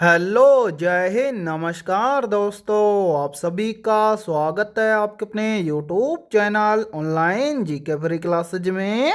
Hello, जय हिंद, नमस्कार दोस्तों। आप सभी का स्वागत है आपके अपने YouTube channel online GK free classes में।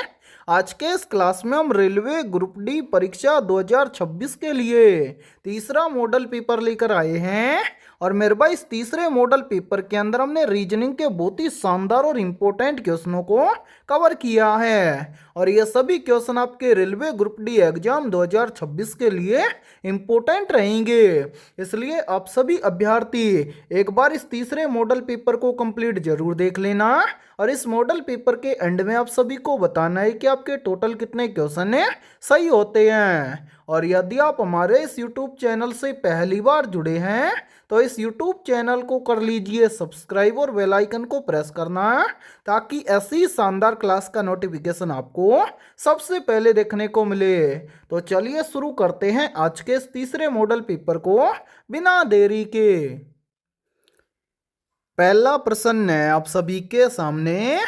आज के इस क्लास में हम रेलवे ग्रुप डी परीक्षा 2026 के लिए तीसरा मॉडल पेपर लेकर आए हैं। और मेरे भाई इस तीसरे मॉडल पेपर के अंदर हमने रीजनिंग के बहुत ही शानदार और इम्पोर्टेंट क्वेश्चनों को कवर किया है। और ये सभी क्वेश्चन आपके रेलवे ग्रुप डी एग्जाम 2026 के लिए इम्पोर्टेंट रहेंगे। इसलिए आप सभी अभ्यर्थी एक बार इस तीसरे मॉडल पेपर को कंप्लीट जरूर देख लेना। और इस मॉडल पेपर के एंड में आप सभी को बताना है कि आपके टोटल कितने क्वेश्चन सही होते हैं। और यदि आप हमारे इस यूट्यूब चैनल से पहली बार जुड़े हैं तो इस यूट्यूब चैनल को कर लीजिए सब्सक्राइब और बेल आइकन को प्रेस करना, ताकि ऐसी शानदार क्लास का नोटिफिकेशन आपको सबसे पहले देखने को मिले। तो चलिए शुरू करते हैं आज के इस तीसरे मॉडल पेपर को बिना देरी के। पहला प्रश्न है आप सभी के सामने,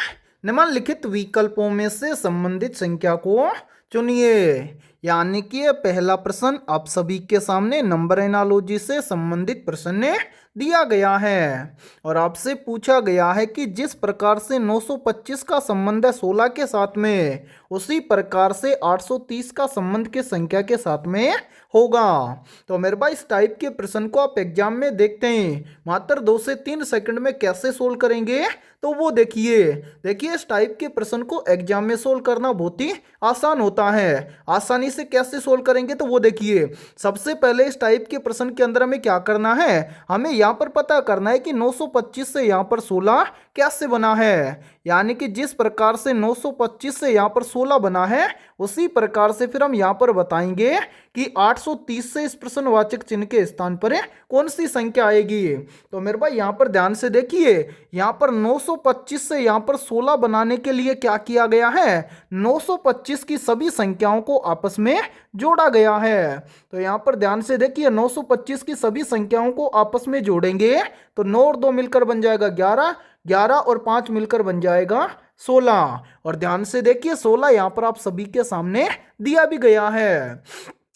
निम्नलिखित विकल्पों में से संबंधित संख्या को चुनिए। यानी कि ये पहला प्रश्न आप सभी के सामने नंबर एनालॉजी से संबंधित प्रश्न दिया गया है। और आपसे पूछा गया है कि जिस प्रकार से 925 का संबंध है 16 के साथ में, उसी प्रकार से 830 का संबंध के संख्या के साथ में होगा। तो मेरे भाई इस टाइप के प्रश्न को आप एग्जाम में देखते हैं मात्र 2 से 3 सेकंड में कैसे सोल्व करेंगे, तो वो देखिए इस टाइप के प्रश्न को एग्जाम में सोल्व करना बहुत ही आसान होता है। आसानी से कैसे सोल्व करेंगे, तो वो देखिए सबसे पहले इस टाइप के प्रश्न के अंदर हमें क्या करना है, हमें यहाँ पर पता करना है कि 925 से यहाँ पर 16 कैसे बना है। यानी कि जिस प्रकार से 925 से यहाँ पर 16 बना है, उसी प्रकार से फिर हम यहाँ पर बताएंगे कि 830 से इस प्रश्नवाचक चिन्ह के स्थान पर कौन सी संख्या आएगी। तो मेरे भाई यहाँ पर ध्यान से देखिए, यहाँ पर 925 से यहाँ पर 16 बनाने के लिए क्या किया गया है, 925 की सभी संख्याओं को आपस में जोड़ा गया है। तो यहाँ पर ध्यान से देखिए 925 की सभी संख्याओं को आपस में जोड़ेंगे तो 9 और 2 मिलकर बन जाएगा 11, 11 और 5 मिलकर बन जाएगा 16। और ध्यान से देखिए 16 यहाँ पर आप सभी के सामने दिया भी गया है।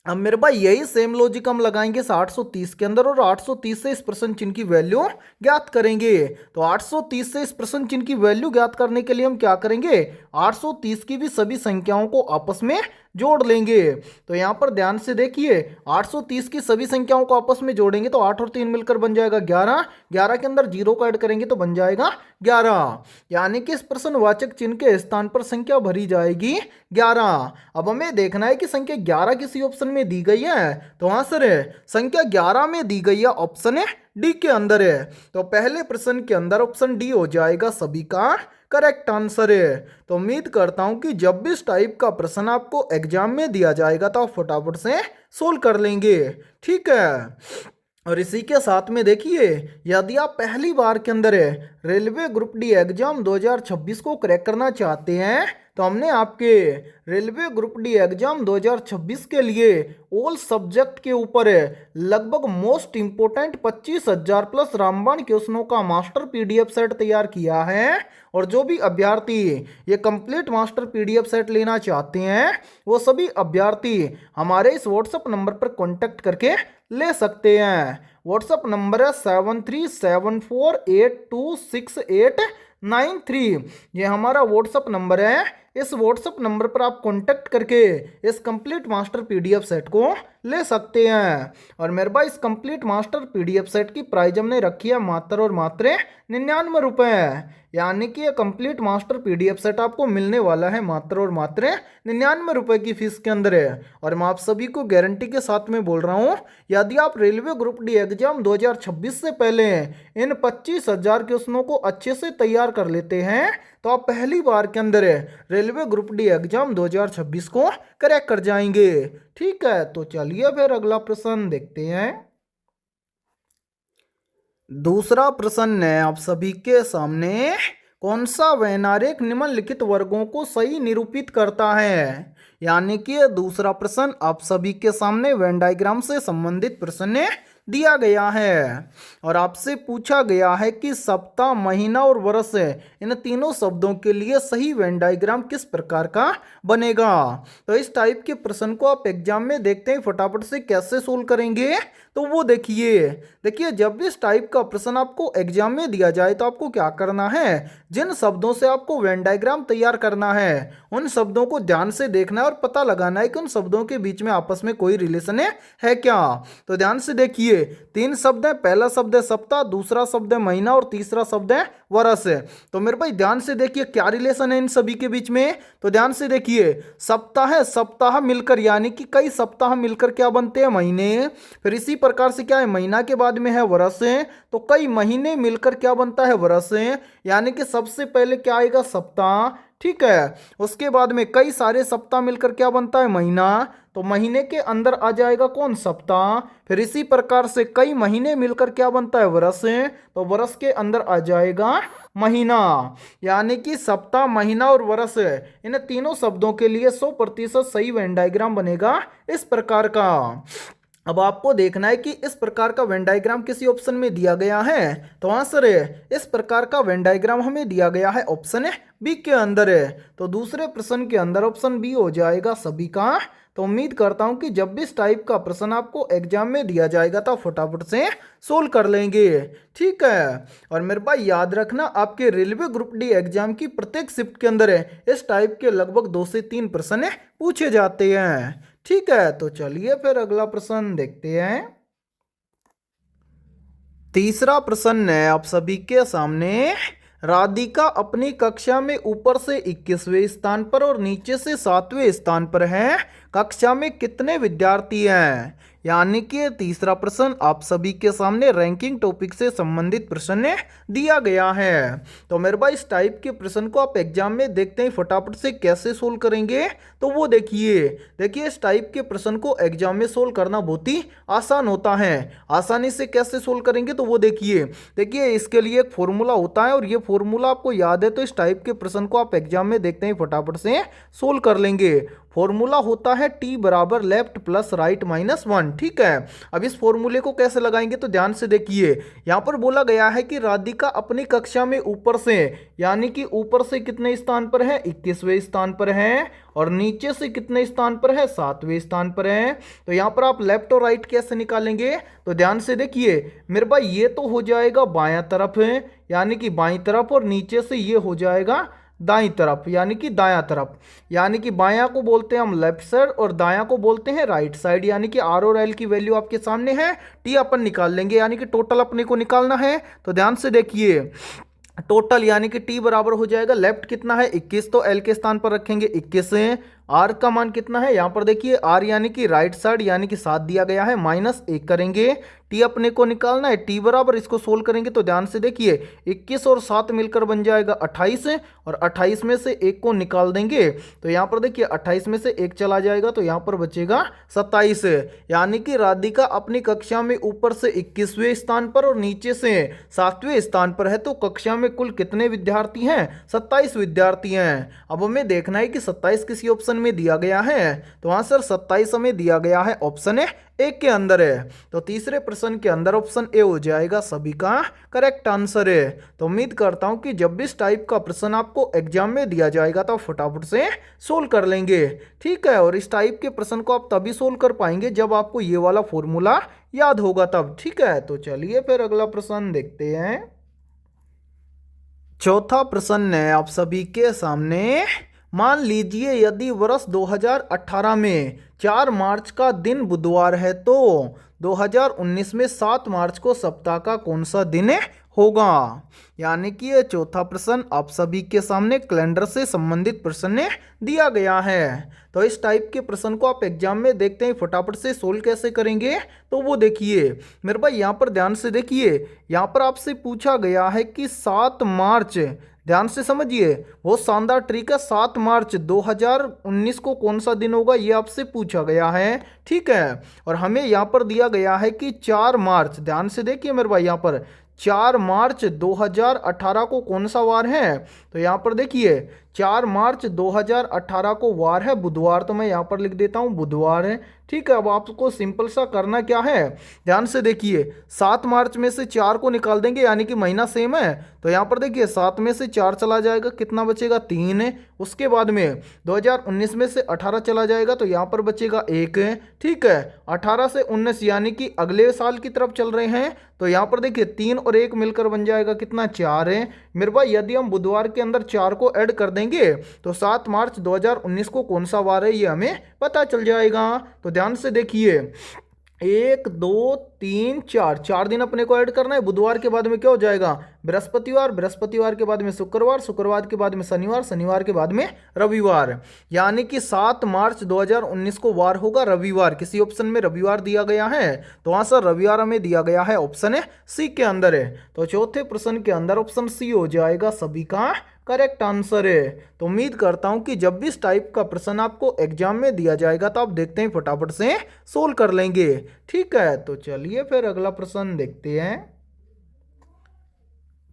अब मेरे भाई यही सेम लॉजिक हम लगाएंगे इस 830 के अंदर, और 830 से इस प्रश्न चिन्ह की वैल्यू ज्ञात करेंगे। तो 830 से इस प्रश्न चिन्ह की वैल्यू ज्ञात करने के लिए हम क्या करेंगे, 830 की भी सभी संख्याओं को आपस में जोड़ लेंगे। तो यहाँ पर ध्यान से देखिए 830 की सभी संख्याओं को आपस में जोड़ेंगे तो 8 और 3 मिलकर बन जाएगा 11, 11 के अंदर 0 को ऐड करेंगे तो बन जाएगा 11। यानी कि इस प्रश्नवाचक चिन्ह के स्थान पर संख्या भरी जाएगी 11। अब हमें देखना है कि संख्या 11 किसी ऑप्शन में दी गई है, तो हाँ सर संख्या 11 में दी गई है, ऑप्शन डी के अंदर है। तो पहले प्रश्न के अंदर ऑप्शन डी हो जाएगा सभी का करेक्ट आंसर है। तो उम्मीद करता हूं कि जब भी इस टाइप का प्रश्न आपको एग्जाम में दिया जाएगा तो आप फटाफट से सोल्व कर लेंगे, ठीक है। और इसी के साथ में देखिए यदि आप पहली बार के अंदर रेलवे ग्रुप डी एग्जाम 2026 को क्रैक करना चाहते हैं, तो हमने आपके रेलवे ग्रुप डी एग्जाम 2026 के लिए ऑल सब्जेक्ट के ऊपर लगभग मोस्ट इंपोर्टेंट 25,000 प्लस रामबाण क्वेश्चनों का मास्टर पीडीएफ सेट तैयार किया है। और जो भी अभ्यर्थी ये कंप्लीट मास्टर पीडीएफ सेट लेना चाहते हैं, वो सभी अभ्यर्थी हमारे इस व्हाट्सएप नंबर पर कॉन्टैक्ट करके ले सकते हैं। व्हाट्सएप नंबर है 7374826893। ये हमारा व्हाट्सएप नंबर है। इस व्हाट्सएप नंबर पर आप कांटेक्ट करके इस कंप्लीट मास्टर पीडीएफ सेट को ले सकते हैं। और मेरे भाई इस कंप्लीट मास्टर पीडीएफ सेट की प्राइस हमने रखी है मात्र और मात्र 99 रुपये। यानी कि ये कंप्लीट मास्टर पीडीएफ सेट आपको मिलने वाला है मात्र और मात्र 99 रुपये की फीस के अंदर है। और मैं आप सभी को गारंटी के साथ में बोल रहा हूँ, यदि आप रेलवे ग्रुप डी एग्जाम 2026 से पहले इन 25,000 क्वेश्चनों को अच्छे से तैयार कर लेते हैं, तो आप पहली बार के अंदर रेलवे ग्रुप डी एग्जाम 2026 को क्रैक कर जाएंगे, ठीक है। तो चलिए फिर अगला प्रश्न देखते हैं। दूसरा प्रश्न है आप सभी के सामने, कौन सा वैनारेख निम्नलिखित वर्गों को सही निरूपित करता है। यानी कि दूसरा प्रश्न आप सभी के सामने वेन डायग्राम से संबंधित प्रश्न दिया गया है। और आपसे पूछा गया है कि सप्ताह, महीना और वर्ष इन तीनों शब्दों के लिए सही वेन डायग्राम किस प्रकार का बनेगा। तो इस टाइप के प्रश्न को आप एग्जाम में देखते हैं फटाफट से कैसे सोल्व करेंगे। तो वो देखिए जब भी इस टाइप का प्रश्न आपको एग्जाम में दिया जाए तो आपको क्या करना है, जिन शब्दों से आपको वेन डायग्राम तैयार करना है उन शब्दों को ध्यान से देखना है और पता लगाना है कि उन शब्दों के बीच में आपस में कोई रिलेशन है क्या। तो ध्यान से देखिए, तीन शब्द है, पहला शब्द है सप्ताह, दूसरा शब्द है महीना और तीसरा शब्द है वर्ष। तो मेरे भाई ध्यान से देखिए क्या रिलेशन है इन सभी के बीच में। तो ध्यान से देखिए, सप्ताह है, सप्ताह मिलकर यानी कि कई सप्ताह मिलकर क्या बनते हैं, महीने। फिर इसी प्रकार से क्या है, महीना के बाद में है वर्ष, तो कई महीने मिलकर क्या बनता है, वर्ष। यानी कि सबसे पहले क्या आएगा, सप्ताह, ठीक है। उसके बाद में कई सारे सप्ताह मिलकर क्या बनता है, महीना। तो महीने के अंदर आ जाएगा कौन, सप्ताह। फिर इसी प्रकार से कई महीने मिलकर क्या बनता है, वर्ष। तो वर्ष के अंदर आ जाएगा महीना। यानी कि सप्ताह, महीना और वर्ष इन तीनों शब्दों के लिए 100% सही वेन डायग्राम बनेगा इस प्रकार का। अब आपको देखना है कि इस प्रकार का वेन डायग्राम किसी ऑप्शन में दिया गया है। तो आंसर है इस प्रकार का वेन डायग्राम हमें दिया गया है ऑप्शन बी के अंदर है। तो दूसरे प्रश्न के अंदर ऑप्शन बी हो जाएगा सभी का। तो उम्मीद करता हूं कि जब भी इस टाइप का प्रश्न आपको एग्जाम में दिया जाएगा तो फटाफट से सोल्व कर लेंगे, ठीक है। और मेरे भाई याद रखना, आपके रेलवे ग्रुप डी एग्जाम की प्रत्येक शिफ्ट के अंदर इस टाइप के लगभग 2 से 3 प्रश्न पूछे जाते हैं, ठीक है। तो चलिए फिर अगला प्रश्न देखते हैं। तीसरा प्रश्न है आप सभी के सामने। राधिका अपनी कक्षा में ऊपर से 21वें स्थान पर और नीचे से 7वें स्थान पर है। कक्षा में कितने विद्यार्थी हैं। यानी कि तीसरा प्रश्न आप सभी के सामने रैंकिंग टॉपिक से संबंधित प्रश्न दिया गया है। तो मेरे भाई इस टाइप के प्रश्न को आप एग्जाम में देखते हैं फटाफट से कैसे सोल्व करेंगे। तो वो देखिए इस टाइप के प्रश्न को एग्जाम में सोल्व करना बहुत ही आसान होता है। आसानी से कैसे सोल्व करेंगे, तो वो देखिए इसके लिए एक फॉर्मूला होता है और ये फॉर्मूला आपको याद है तो इस टाइप के प्रश्न को आप एग्जाम में देखते हैं फटाफट से सोल्व कर लेंगे। फॉर्मूला होता है टी बराबर लेफ्ट प्लस राइट माइनस 1, ठीक है। अब इस फॉर्मूले को कैसे लगाएंगे, तो ध्यान से देखिए, यहां पर बोला गया है कि राधिका अपनी कक्षा में ऊपर से, यानी कि ऊपर से कितने स्थान पर है, 21वें स्थान पर है, और नीचे से कितने स्थान पर है, 7वें स्थान पर है। तो यहां पर आप लेफ्ट और राइट कैसे निकालेंगे, तो ध्यान से देखिए मेरे भाई ये तो हो जाएगा बायां तरफ है, यानी कि बाईं तरफ, और नीचे से ये हो जाएगा दाईं तरफ यानी कि दायां तरफ। यानी कि बायां को बोलते हैं हम लेफ्ट साइड और दायां को बोलते हैं राइट साइड। यानी कि आर और एल की वैल्यू आपके सामने है, टी अपन निकाल लेंगे, यानी कि टोटल अपने को निकालना है। तो ध्यान से देखिए टोटल यानी कि टी बराबर हो जाएगा, लेफ्ट कितना है 21, तो एल के स्थान पर रखेंगे 21 है। आर का मान कितना है, यहां पर देखिए आर यानी कि राइट साइड यानी कि 7 दिया गया है, -1 करेंगे। टी अपने को निकालना है, टी बराबर इसको सोल्व करेंगे तो ध्यान से देखिए 21 और 7 मिलकर बन जाएगा 28 और 28 में से 1 को निकाल देंगे तो यहां पर देखिए 28 में से 1 चला जाएगा तो यहां पर बचेगा 27। यानी कि राधिका अपनी कक्षा में ऊपर से 21वें स्थान पर और नीचे से 7वें स्थान पर है। तो कक्षा में कुल कितने विद्यार्थी हैं, 27 विद्यार्थी हैं। अब हमें देखना है कि 27 किसी ऑप्शन में दिया गया है, तो आंसर 27 हमें दिया गया है ऑप्शन ए के अंदर है। तो तीसरे प्रश्न के अंदर ऑप्शन ए हो जाएगा सभी का करेक्ट आंसर है। तो उम्मीद करता हूं कि जब भी इस टाइप का प्रश्न आपको एग्जाम में दिया जाएगा तो फटाफट से सोल्व कर लेंगे, ठीक है। और इस टाइप के प्रश्न को आप तभी सोल्व कर पाएंगे जब आपको ये वाला फॉर्मूला याद होगा तब, ठीक है। तो चलिए फिर अगला प्रश्न देखते हैं। चौथा प्रश्न है आप सभी के सामने। मान लीजिए यदि वर्ष 2018 में 4 मार्च का दिन बुधवार है तो 2019 में 7 मार्च को सप्ताह का कौन सा दिन होगा। यानी कि ये चौथा प्रश्न आप सभी के सामने कैलेंडर से संबंधित प्रश्न दिया गया है। तो इस टाइप के प्रश्न को आप एग्जाम में देखते हैं फटाफट से सोल्व कैसे करेंगे। तो वो देखिए मेरे भाई यहाँ पर ध्यान से देखिए, यहाँ पर आपसे पूछा गया है कि 7 मार्च, ध्यान से समझिए बहुत शानदार ट्रिक है, 7 मार्च 2019 को कौन सा दिन होगा ये आपसे पूछा गया है, ठीक है। और हमें यहाँ पर दिया गया है कि 4 मार्च, ध्यान से देखिए मेरे भाई यहाँ पर 4 मार्च 2018 को कौन सा वार है, तो यहाँ पर देखिए 4 मार्च 2018 को वार है बुधवार, तो मैं यहाँ पर लिख देता हूँ बुधवार है। ठीक है, अब आपको सिंपल सा करना क्या है, ध्यान से देखिए 7 मार्च में से 4 को निकाल देंगे, यानी कि महीना सेम है, तो यहाँ पर देखिए 7 में से 4 चला जाएगा, कितना बचेगा 3 है। उसके बाद में 2019 में से 18 चला जाएगा, तो यहाँ पर बचेगा 1 है। ठीक है, 18 से 19 यानी कि अगले साल की तरफ चल रहे हैं, तो यहाँ पर देखिए 3 और 1 मिलकर बन जाएगा कितना 4 है मेरे भाई। यदि हम बुधवार के अंदर 4 को ऐड कर देंगे तो 7 मार्च 2019 को कौन सा वार है ये हमें पता चल जाएगा। तो ध्यान से देखिए 1 2 3 4, 4 दिन अपने को ऐड करना है। बुधवार के बाद में क्या हो जाएगा बृहस्पतिवार, बृहस्पतिवार के बाद में शुक्रवार, शुक्रवार के बाद में शनिवार, शनिवार के बाद में रविवार, यानी कि 7 मार्च 2019 को वार होगा रविवार। किसी ऑप्शन में रविवार दिया गया है, तो आंसर रविवार हमें दिया गया है, ऑप्शन सी के अंदर है। तो चौथे प्रश्न के अंदर ऑप्शन सी हो जाएगा सभी का करेक्ट आंसर है। तो उम्मीद करता हूं कि जब भी इस टाइप का प्रश्न आपको एग्जाम में दिया जाएगा तो आप देखते हैं फटाफट से सोल्व कर लेंगे। ठीक है, तो चलिए फिर अगला प्रश्न देखते हैं।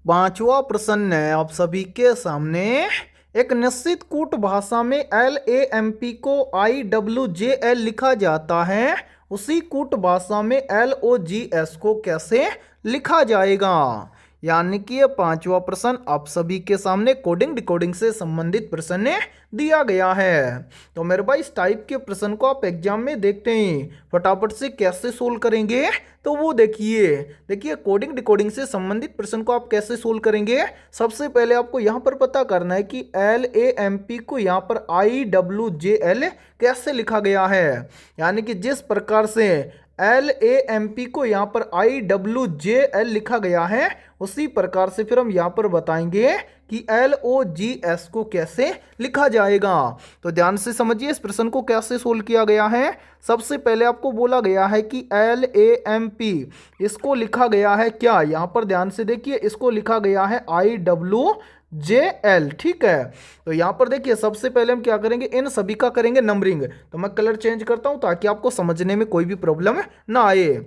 पांचवा प्रश्न है आप सभी के सामने। एक निश्चित कूट भाषा में LAMP को IWJL लिखा जाता है, उसी कूट भाषा में LOGS को कैसे लिखा जाएगा। यानी कि ये पांचवा प्रश्न आप सभी के सामने कोडिंग डिकोडिंग से संबंधित प्रश्न दिया गया है। तो मेरे भाई इस टाइप के प्रश्न को आप एग्जाम में देखते हैं फटाफट से कैसे सोल्व करेंगे, तो वो देखिए कोडिंग डिकोडिंग से संबंधित प्रश्न को आप कैसे सोल्व करेंगे। सबसे पहले आपको यहाँ पर पता करना है कि LAMP को यहाँ पर IWJL कैसे लिखा गया है, यानी कि जिस प्रकार से LAMP को यहाँ पर IWJL लिखा गया है उसी प्रकार से फिर हम यहाँ पर बताएंगे कि LOGS को कैसे लिखा जाएगा। तो ध्यान से समझिए इस प्रश्न को कैसे सोल्व किया गया है। सबसे पहले आपको बोला गया है कि LAMP इसको लिखा गया है क्या, यहाँ पर ध्यान से देखिए इसको लिखा गया है IWJL। ठीक है, तो यहाँ पर देखिए सबसे पहले हम क्या करेंगे, इन सभी का करेंगे नंबरिंग। तो मैं कलर चेंज करता हूँ ताकि आपको समझने में कोई भी प्रॉब्लम ना आए।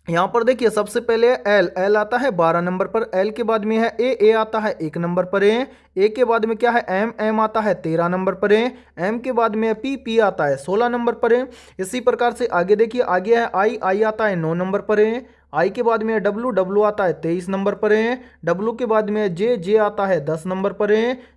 यहाँ पर देखिए सबसे पहले L आता है 12 नंबर पर, L के बाद में है A आता है 1 नंबर पर, A के बाद में क्या है M आता है 13 नंबर पर, M के बाद में P आता है 16 नंबर पर। इसी प्रकार से आगे देखिए आगे है I आता है 9 नंबर पर, आई के बाद में W आता है 23 नंबर पर, W के बाद में J आता है 10 नंबर पर,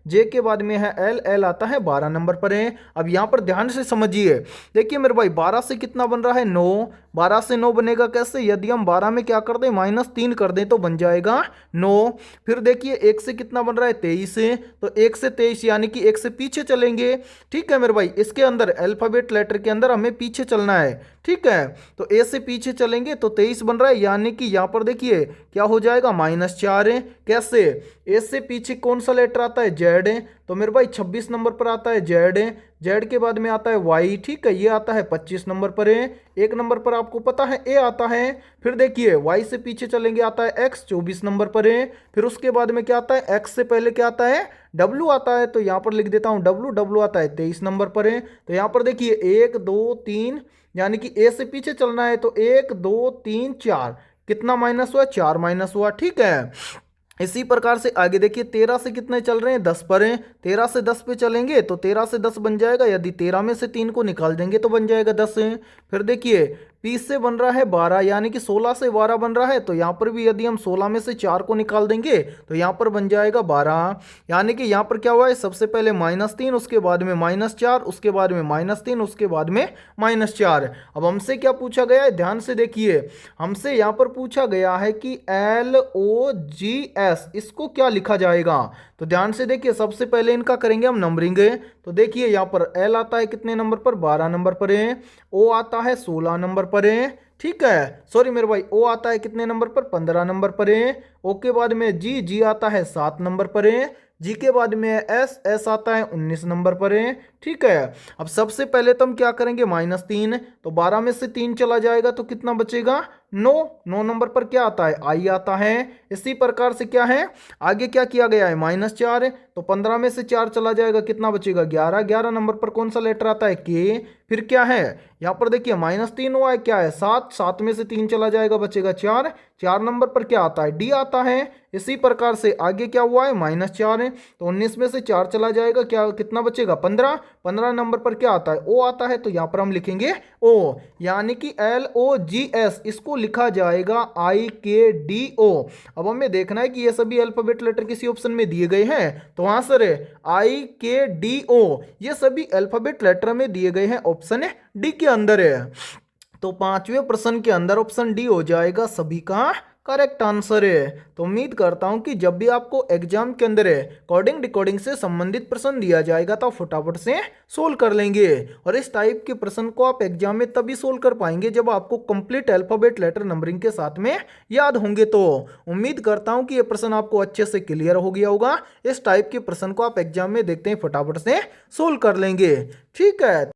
J के बाद में है L आता है 12 नंबर पर। अब यहाँ पर ध्यान से समझिए, देखिए मेरे भाई 12 से कितना बन रहा है 9, 12 से 9 बनेगा कैसे, यदि हम 12 में क्या कर दें -3 कर दें तो बन जाएगा 9। फिर देखिए 1 से कितना बन रहा है 23, तो 1 से 23 यानी कि 1 से पीछे चलेंगे। ठीक है मेरे भाई, इसके अंदर अल्फाबेट लेटर के अंदर हमें पीछे चलना है। ठीक है, तो A से पीछे चलेंगे तो 23 बन रहा है, यानी कि यहाँ पर देखिए क्या हो जाएगा -4 है। कैसे, A से पीछे कौन सा लेटर आता है Z है, तो मेरे भाई 26 नंबर पर आता है Z है। Z के बाद में आता है Y, ठीक है ये आता है 25 नंबर पर है। 1 नंबर पर आपको पता है A आता है। फिर देखिए Y से पीछे चलेंगे आता है X 24 नंबर पर है। फिर उसके बाद में क्या आता है, X से पहले क्या आता है W आता है, तो यहाँ पर लिख देता हूँ W आता है 23 नंबर पर है। तो यहाँ पर देखिए 1 2 3 यानी कि A से पीछे चलना है, तो 1 2 3 4 कितना माइनस हुआ, 4 माइनस हुआ। ठीक है, इसी प्रकार से आगे देखिए 13 से कितने चल रहे हैं 10 पर हैं, 13 से 10 पे चलेंगे तो 13 से 10 बन जाएगा, यदि 13 में से 3 को निकाल देंगे तो बन जाएगा 10 है। फिर देखिए 20 से बन रहा है 12, यानी कि 16 से 12 बन रहा है, तो यहाँ पर भी यदि हम 16 में से 4 को निकाल देंगे तो यहाँ पर बन जाएगा 12। यानी कि यहाँ पर क्या हुआ है, सबसे पहले -3, उसके बाद में -4, उसके बाद में -3, उसके बाद में -4। अब हमसे क्या पूछा गया है, ध्यान से देखिए, हमसे यहाँ पर पूछा गया है कि LOGS इसको क्या लिखा जाएगा। तो ध्यान से देखिए सबसे पहले इनका करेंगे हम नंबरिंग। तो देखिए यहाँ पर L आता है कितने नंबर पर, 12 नंबर पर है। O आता है 16 नंबर पर है। ठीक है, सॉरी मेरे भाई O आता है कितने नंबर पर, 15 नंबर पर है। O के बाद में G आता है 7 नंबर पर है। G के बाद में S आता है 19 नंबर पर है। ठीक है, अब सबसे पहले तो हम क्या करेंगे, -3, तो 12 में से 3 चला जाएगा तो कितना बचेगा 9। 9 नंबर पर क्या आता है, आई आता है। इसी प्रकार से क्या है, आगे क्या किया गया है, -4, तो 15 में से 4 चला जाएगा, कितना बचेगा, 11। 11 नंबर पर कौन सा लेटर आता है, के। फिर क्या है, यहाँ पर देखिए -3 हुआ है, क्या है, 7। 7 में से 3 चला जाएगा, बचेगा 4। 4 नंबर पर क्या आता है, डी आता है। इसी प्रकार से आगे क्या हुआ है, -4 है, तो 19 में से 4 चला जाएगा, क्या कितना बचेगा, 15। 15 नंबर पर क्या आता है, ओ आता है, तो यहाँ पर हम लिखेंगे ओ, यानी कि LOGS, इसको लिखा जाएगा IKDO। अब हमें देखना है कि ये सभी अल्फाबेट लेटर किसी ऑप्शन में दिए गए हैं, तो हाँ सर, IKDO ये सभी अल्फाबेट लेटर में दिए गए हैं, ऑप्शन डी के अंदर है। तो पांचवें प्रश्न के अंदर ऑप्शन डी हो जाएगा सभी का करेक्ट आंसर है। तो उम्मीद करता हूं कि जब भी आपको एग्जाम के अंदर कोडिंग डिकोडिंग से संबंधित प्रश्न दिया जाएगा तो आप फटाफट से सोल्व कर लेंगे। और इस टाइप के प्रश्न को आप एग्जाम में तभी सोल्व कर पाएंगे जब आपको कंप्लीट अल्फाबेट लेटर नंबरिंग के साथ में याद होंगे। तो उम्मीद करता हूं कि ये प्रश्न आपको अच्छे से क्लियर हो गया होगा। इस टाइप के प्रश्न को आप एग्जाम में देखते हैं फटाफट से सोल्व कर लेंगे। ठीक है।